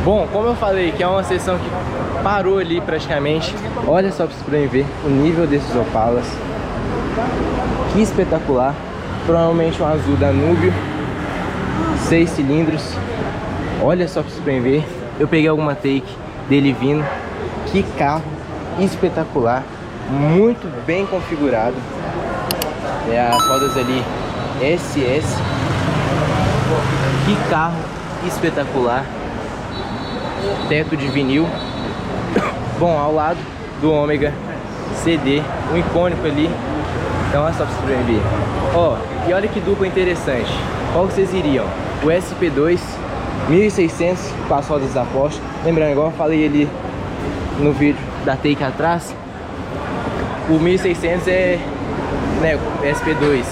Bom, como eu falei que é uma sessão que parou ali praticamente, olha só pra vocês poderem ver o nível desses Opalas. Que espetacular. Provavelmente um azul Danúbio, 6 cilindros. Olha só pra vocês poderem ver. Eu peguei alguma take dele vindo. Que carro espetacular, muito bem configurado. As rodas ali SS. Que carro espetacular. Teto de vinil. Bom, ao lado do Ômega CD, um icônico ali. Então olha só pra vocês ver. Ó, e olha que dupla interessante. Qual vocês iriam? O SP2 1600 com as rodas da Porsche. Lembrando, igual eu falei ali no vídeo da take atrás, o 1600 é, né, SP2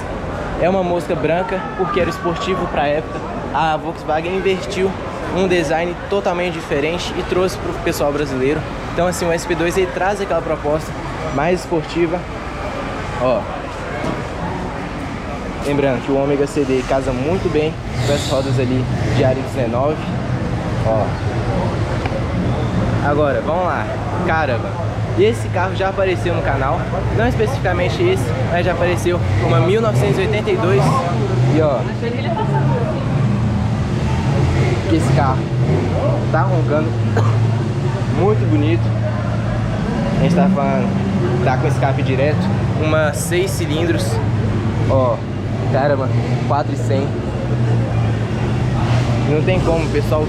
é uma mosca branca porque era esportivo para a época. A Volkswagen investiu um design totalmente diferente e trouxe para o pessoal brasileiro. Então assim, o SP2 ele traz aquela proposta mais esportiva. Ó, lembrando que o Ômega CD casa muito bem com as rodas ali de área 19. Ó, agora vamos lá, caramba, esse carro já apareceu no canal, não especificamente esse, mas já apareceu uma 1982. E ó, que esse carro tá roncando muito bonito. A gente tá falando, tá com escape direto, uma 6 cilindros. Ó, caramba, 4.100. Não tem como, o pessoal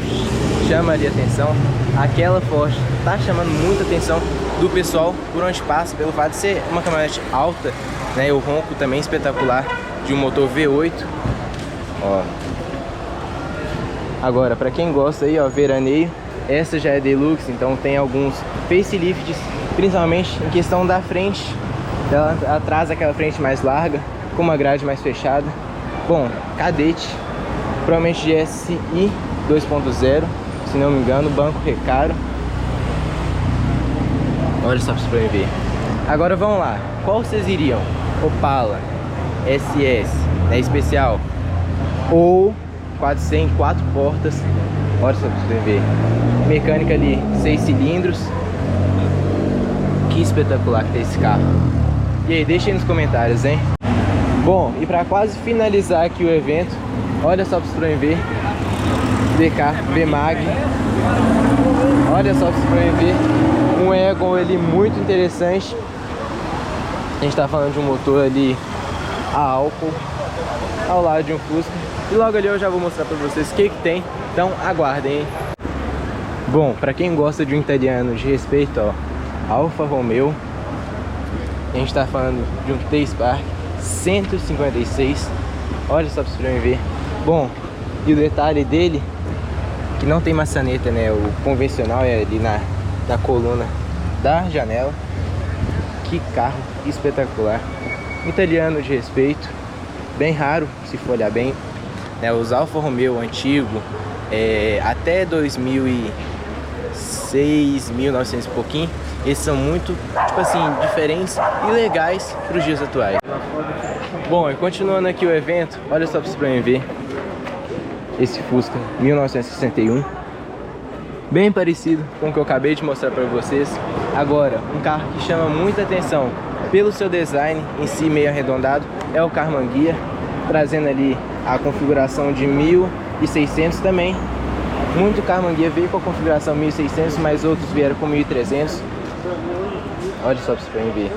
chama ali a atenção. Aquela Porsche tá chamando muita atenção do pessoal por onde passa, pelo fato de ser uma caminhonete alta, né? O ronco também espetacular de um motor V8. Ó, agora para quem gosta aí, ó, veraneio, essa já é deluxe, então tem alguns facelifts, principalmente em questão da frente. Ela traz aquela frente mais larga, com uma grade mais fechada. Bom, cadete, provavelmente GSI 2.0, se não me engano, banco Recaro. Olha só pra vocês poderem ver. Agora vamos lá, qual vocês iriam? Opala SS, né, especial, ou 400, 4 portas. Olha só pra vocês poderem ver. Mecânica ali, 6 cilindros. Que espetacular que tem esse carro. E aí, deixa aí nos comentários, hein? Bom, e para quase finalizar aqui o evento, olha só pra vocês poderem ver. DK VMAG. Olha só pra vocês poderem ver. Um Egon ali muito interessante. A gente tá falando de um motor ali a álcool, ao lado de um Fusca. E logo ali eu já vou mostrar pra vocês o que que tem. Então aguardem, hein? Bom, pra quem gosta de um italiano de respeito, ó, Alfa Romeo. A gente tá falando de um T-Spark 156. Olha só pra vocês poderem ver. Bom, e o detalhe dele, que não tem maçaneta, né? O convencional é ali na coluna da janela. Que carro espetacular. Italiano de respeito. Bem raro, se for olhar bem, né? Os Alfa Romeo antigo, até 2006, 1900 e pouquinho, esses são muito, tipo assim, diferentes e legais para os dias atuais. Bom, e continuando aqui o evento, olha só pra vocês poderem ver esse Fusca 1961, bem parecido com o que eu acabei de mostrar para vocês. Agora, um carro que chama muita atenção pelo seu design em si meio arredondado é o Karmann Ghia, trazendo ali a configuração de 1600 também. Muito Karmann Ghia veio com a configuração 1600, mas outros vieram com 1300. Olha só pra vocês poderem ver.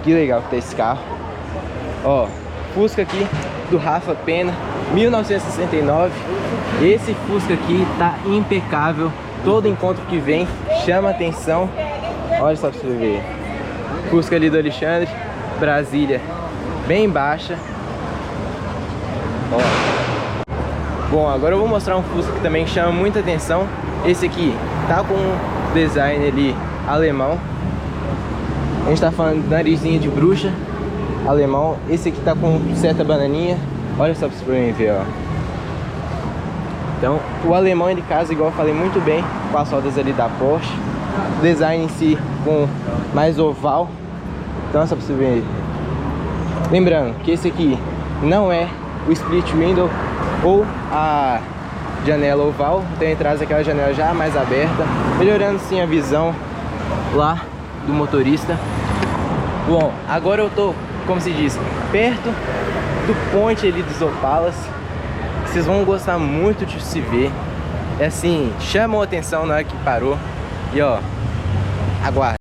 Que legal que tá esse carro. Ó, Fusca aqui do Rafa Pena, 1969. Esse Fusca aqui tá impecável. Todo encontro que vem chama atenção. Olha só pra você ver. Fusca ali do Alexandre, Brasília bem baixa. Ó. Bom, agora eu vou mostrar um Fusca que também chama muita atenção. Esse aqui tá com um design ali alemão. A gente tá falando de narizinho de bruxa alemão. Esse aqui tá com seta bananinha. Olha só pra vocês ver, ó. Então, o alemão ele casa, igual eu falei, muito bem com as rodas ali da Porsche. O design em si com mais oval. Então, só pra você ver. Lembrando que esse aqui não é o split window ou a janela oval. Tem atrás aquela janela já mais aberta, melhorando sim a visão lá do motorista. Bom, agora eu tô, como se diz, perto do ponte ali dos Opalas. Vocês vão gostar muito de se ver. É assim, chamam a atenção na hora que parou. E ó, aguarda.